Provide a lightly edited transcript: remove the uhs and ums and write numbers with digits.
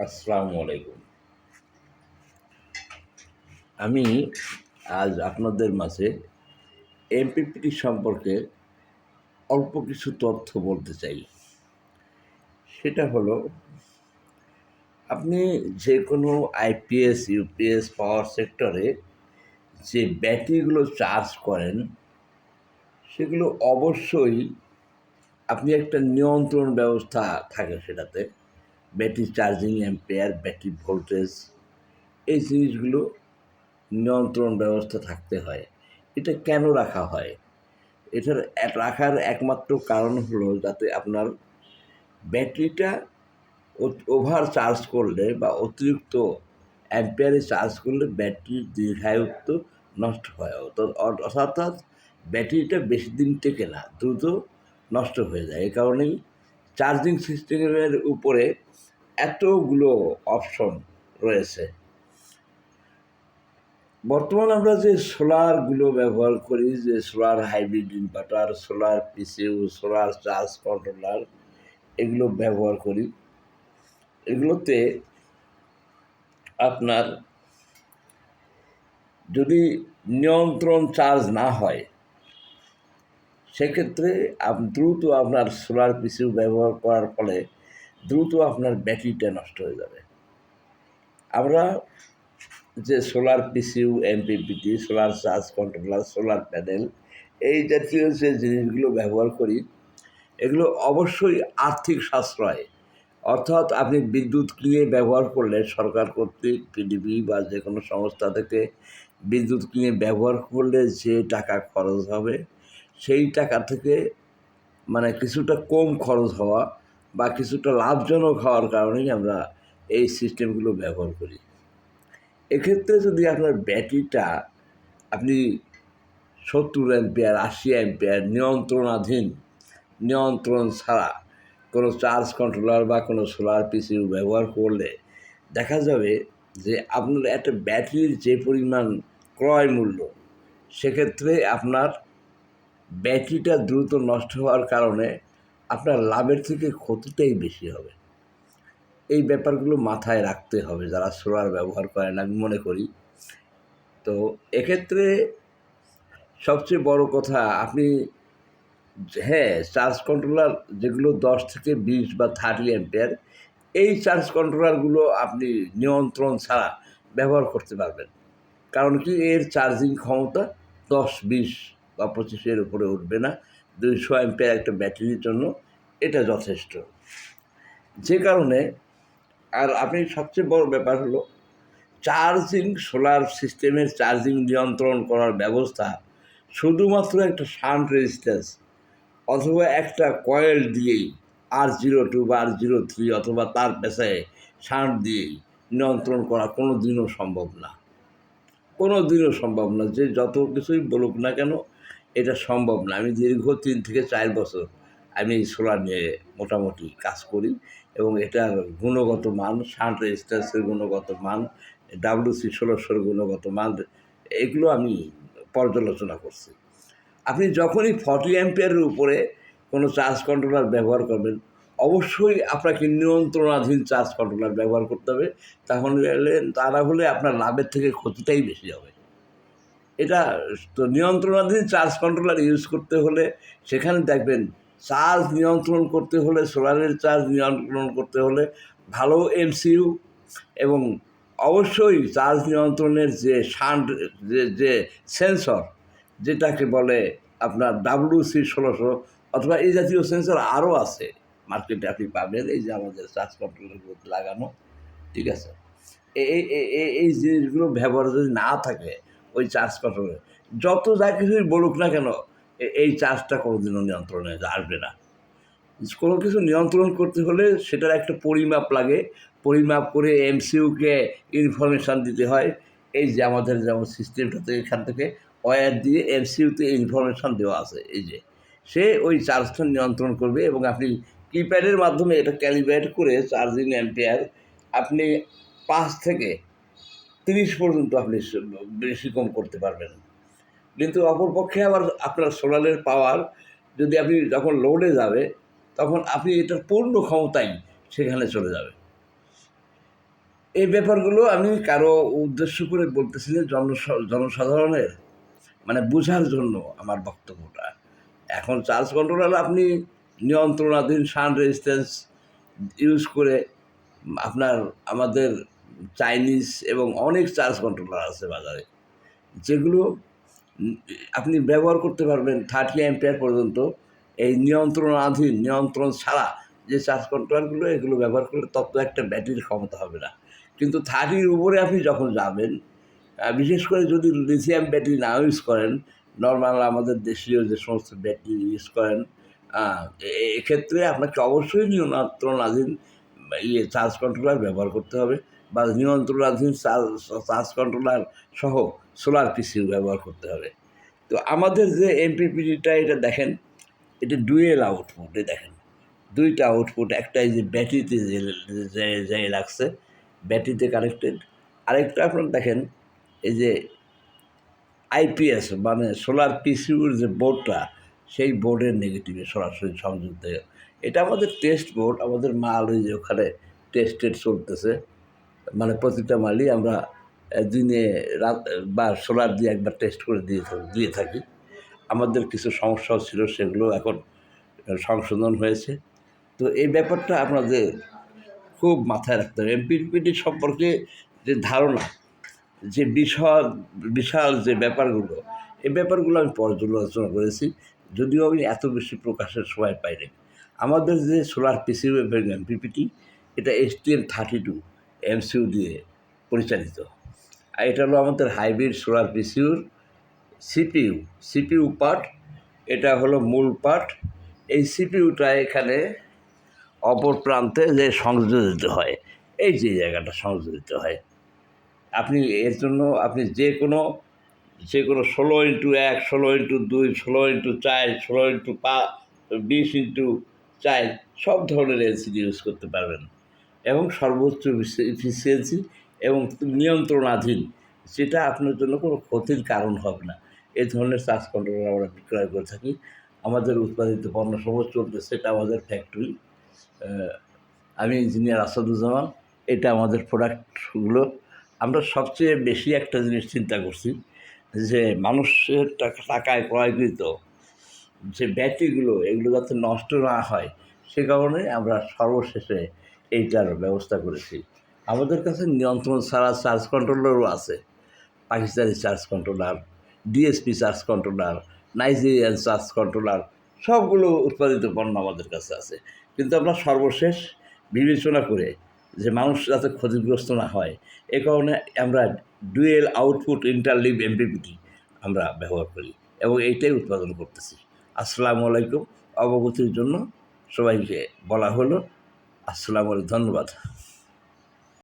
আসসালামু আলাইকুম। আমি আজ আপনাদের মাঝে এমপিপিটি সম্পর্কে অল্প কিছু তথ্য বলতে চাই। সেটা হলো, আপনি যে কোনো আইপিএস, ইউপিএস, পাওয়ার সেক্টরে যে ব্যাটারিগুলো চার্জ করেন, সেগুলো অবশ্যই আপনি একটা নিয়ন্ত্রণ ব্যবস্থা থাকে সেটাতে। Battery charging ampere, battery voltage, এই জিনিসগুলো নিয়ন্ত্রণ ব্যবস্থা থাকতে হয়। এটা কেন রাখা হয়? এটার রাখার একমাত্র কারণ হলো যাতে আপনার ব্যাটারিটা ওভার চার্জ করলে বা অতিরিক্ত অ্যাম্পিয়ারে চার্জ করলে ব্যাটারির দীর্ঘায়ুত্ব নষ্ট হয়। অর্থাৎ ব্যাটারিটা বেশি দিন টেকে না, দ্রুত নষ্ট হয়ে যায়। এই কারণেই চার্জিং সিস্টেমের উপরে এতগুলো অপশন রয়েছে। বর্তমানে আমরা যে সোলারগুলো ব্যবহার করি, যে solar hybrid inverter, solar পিসিউ, solar charge controller, এগুলো ব্যবহার করি। এগুলোতে আপনার যদি নিয়ন্ত্রণ চার্জ না হয়, সেক্ষেত্রে দ্রুত আপনার সোলার পিসিউ ব্যবহার করার ফলে দ্রুত আপনার ব্যাটারিটা নষ্ট হয়ে যাবে। আমরা যে solar PCU, MPPT, solar charge controller, solar panel, এই জাতীয় যে জিনিসগুলো ব্যবহার করি, এগুলো অবশ্যই আর্থিক সাশ্রয়। অর্থাৎ আপনি বিদ্যুৎ কিনে ব্যবহার করলে সরকার কর্তৃক পিডিবি বা যে কোনো সংস্থা থেকে বিদ্যুৎ কিনে ব্যবহার করলে যে টাকা খরচ হবে, সেই টাকা থেকে কিছুটা কম খরচ হওয়া বা কিছুটা লাভজনক হওয়ার কারণেই আমরা এই সিস্টেমগুলো ব্যবহার করি। এক্ষেত্রে যদি আপনার ব্যাটারিটা আপনি 70 অ্যাম্পিয়ার, 80 অ্যাম্পিয়ার নিয়ন্ত্রণাধীন, নিয়ন্ত্রণ ছাড়া কোনো চার্জ কন্ট্রোলার বা কোনো সোলার পিসিউ ব্যবহার করলে দেখা যাবে যে আপনার একটা ব্যাটারির যে পরিমাণ ক্রয় মূল্য, সেক্ষেত্রে আপনার ব্যাটারিটা দ্রুত নষ্ট হওয়ার কারণে আপনার লাভের থেকে ক্ষতিটাই বেশি হবে। এই ব্যাপারগুলো মাথায় রাখতে হবে যারা সোলার ব্যবহার করেন, আমি মনে করি। তো এক্ষেত্রে সবচেয়ে বড় কথা, আপনি হ্যাঁ, চার্জ কন্ট্রোলার যেগুলো 10 থেকে 20 বা 30 অ্যাম্পিয়ার, এই চার্জ কন্ট্রোলারগুলো আপনি নিয়ন্ত্রণ ছাড়া ব্যবহার করতে পারবেন। কারণ কি, এর চার্জিং ক্ষমতা 10, 20 বা 25 এর উপরে উঠবে না। 200 অ্যাম্পিয়ার একটা ব্যাটারির জন্য এটা যথেষ্ট। যে কারণে আপনি সবচেয়ে বড় ব্যাপার হলো চার্জিং, সোলার সিস্টেমের চার্জিং নিয়ন্ত্রণ করার ব্যবস্থা শুধুমাত্র একটা শান্ট রেজিস্ট্যান্স অথবা একটা কয়েল দিয়েই, R02 বা R03 অথবা তার পেছায় শান্ট দিয়েই নিয়ন্ত্রণ করা কোনো দিনও সম্ভব না। কোনো দিনও সম্ভব না। যে যত কিছুই বলুক না কেন, এটা সম্ভব না। আমি দীর্ঘ 3 থেকে 4 বছর আমি সোলার নিয়ে মোটামুটি কাজ করি এবং এটার গুণগত মান, শান্ট রেজিস্ট্যান্সের গুণগত মান, WC1600-র গুণগত মান, এগুলো আমি পর্যালোচনা করছি। আপনি যখনই 40 অ্যাম্পিয়ারের উপরে কোনো চার্জ কন্ট্রোলার ব্যবহার করবেন, অবশ্যই আপনাকে নিয়ন্ত্রণাধীন চার্জ কন্ট্রোলার ব্যবহার করতে হবে। তা না হলে আপনার লাভের থেকে ক্ষতিটাই বেশি হবে। এটা তো নিয়ন্ত্রণাধীন চার্জ কন্ট্রোলার ইউজ করতে হলে সেখানে দেখবেন, চার্জ নিয়ন্ত্রণ করতে হলে, সোলারের চার্জ নিয়ন্ত্রণ করতে হলে ভালো এমসিইউ এবং অবশ্যই চার্জ নিয়ন্ত্রণের যে শান্ট, যে সেন্সর, যেটাকে বলে আপনার WC1600 অথবা এই জাতীয় সেন্সর আরও আছে মার্কেটে, আপনি পাবেন। এই যে আমাদের চার্জ কন্ট্রোলারগুলোতে লাগানো, ঠিক আছে? এই জিনিসগুলো ব্যবহার যদি না থাকে ওই চার্জ কন্ট্রোলারে, যত যা কিছুই বলুক না কেন, এই চার্জটা কোনোদিনও নিয়ন্ত্রণে আসবে না। কোনো কিছু নিয়ন্ত্রণ করতে হলে সেটার একটা পরিমাপ লাগে। পরিমাপ করে এমসিইউকে ইনফরমেশান দিতে হয়। এই যে আমাদের যেমন সিস্টেমটাতে এখান থেকে ওয়্যার দিয়ে এমসিইউতে ইনফরমেশান দেওয়া আছে, এই যে সে ওই চার্জটা নিয়ন্ত্রণ করবে এবং আপনি কিপ্যাডের মাধ্যমে এটা ক্যালিব্রেট করে চার্জিং অ্যাম্পিয়ার আপনি 5 থেকে 30 পর্যন্ত আপনি বেশি কম করতে পারবেন। কিন্তু অপরপক্ষে আবার আপনার সোলারের পাওয়ার যদি আপনি যখন লোডে যাবে, তখন আপনি এটার পূর্ণ ক্ষমতাই সেখানে চলে যাবে। এই ব্যাপারগুলো আমি কারো উদ্দেশ্য করে বলতেছি যে জনসাধারণের মানে বোঝার জন্য আমার বক্তব্যটা। এখন চার্জ কন্ট্রোলার আপনি নিয়ন্ত্রণাধীন শান্ট রেজিস্ট্যান্স ইউজ করে আপনার আমাদের চাইনিজ এবং অনেক চার্জ কন্ট্রোলার আছে বাজারে, যেগুলো আপনি ব্যবহার করতে পারবেন 30 অ্যাম্পিয়ার পর্যন্ত। এই নিয়ন্ত্রণ ছাড়া যে চার্জ কন্ট্রোলারগুলো এগুলো ব্যবহার করলে তত একটা ব্যাটারির ক্ষমতা হবে না। কিন্তু 30-র উপরে আপনি যখন যাবেন, বিশেষ করে যদি লিথিয়াম ব্যাটারি না ইউজ করেন, নরমাল আমাদের দেশীয় যে সমস্ত ব্যাটারি ইউজ করেন, এক্ষেত্রে আপনাকে অবশ্যই নিয়ন্ত্রণাধীন চার্জ কন্ট্রোলার ব্যবহার করতে হবে, বা নিয়ন্ত্রণাধীন চার্জ কন্ট্রোলার সহ সোলার পিসিউ ব্যবহার করতে হবে। তো আমাদের যে এমপিপিটিটা এটা দেখেন, এটা ডুয়েল আউটপুট। দেখেন 2টা আউটপুট, একটা এই যে ব্যাটারিতে যে লাগছে, ব্যাটারিতে কানেক্টেড। আরেকটা আপনার দেখেন এই যে আইপিএস মানে সোলার পিসিউর যে বোর্ডটা, সেই বোর্ডের নেগেটিভে সরাসরি সংযোগ দেয়। এটা আমাদের টেস্ট বোর্ড, আমাদের মাল ওই যে ওখানে টেস্টেড চলতেছে। মানে প্রতিটা মালই আমরা দিনে রাত বা সোলার দিয়ে একবার টেস্ট করে দিয়ে থাকি। আমাদের কিছু সমস্যাও ছিল, সেগুলো এখন সংশোধন হয়েছে। তো এই ব্যাপারটা আপনাদের খুব মাথায় রাখতে হবে। এমপিপিটি সম্পর্কে যে ধারণা, যে বিশাল যে ব্যাপারগুলো, এই ব্যাপারগুলো আমি পর্যালোচনা করেছি, যদিও আমি এত বেশি প্রকাশের সময় পাইনি। আমাদের যে সোলার পিসিউ এবং এমপিপিটি, এটা STM32 MCU দিয়ে পরিচালিত। আর এটা হলো আমাদের হাইব্রিড সোলার পিসিউর সিপিইউ পার্ট, এটা হলো মূল পার্ট। এই সিপিইউটা এখানে অপর প্রান্তে যে সংযোজিত হয়, এই যে জায়গাটা সংযোজিত হয়, আপনি এর জন্য আপনি যে কোনো 16x1, 16x2, 16x4, 16x5, 20x4 সব ধরনের এলসিডি ইউজ করতে পারবেন, এবং সর্বোচ্চ এফিসিয়েন্সি এবং নিয়ন্ত্রণাধীন, যেটা আপনার জন্য কোনো ক্ষতির কারণ হবে না। এই ধরনের চার্জ কন্ট্রোলার আমরা বিক্রয় করে থাকি। আমাদের উৎপাদিত পণ্যসমূহ চলতেছে, এটা আমাদের ফ্যাক্টরি। আমি ইঞ্জিনিয়ার আসাদুজ্জামান। এটা আমাদের প্রোডাক্টগুলো। আমরা সবচেয়ে বেশি একটা জিনিস চিন্তা করছি, যে মানুষের টাকায় ক্রয়কৃত যে ব্যাটারিগুলো, এগুলো যাতে নষ্ট না হয়, সে কারণে আমরা সর্বশেষে এইটার ব্যবস্থা করেছি। আমাদের কাছে নিয়ন্ত্রণ ছাড়া চার্জ কন্ট্রোলারও আছে। Pakistani charge controller, DSP charge controller, Nigerian charge controller, সবগুলো উৎপাদিত পণ্য আমাদের কাছে আছে। কিন্তু আমরা সর্বশেষ বিবেচনা করে যে মানুষ যাতে ক্ষতিগ্রস্ত না হয়, এ কারণে আমরা ডুয়েল আউটপুট ইন্টারলিভ এমপিপিটি আমরা ব্যবহার করি, এবং এইটাই উৎপাদন করতেছি। আসসালামু আলাইকুম। অবগতির জন্য সবাইকে বলা হলো। আসসালামু আলাইকুম, ধন্যবাদ।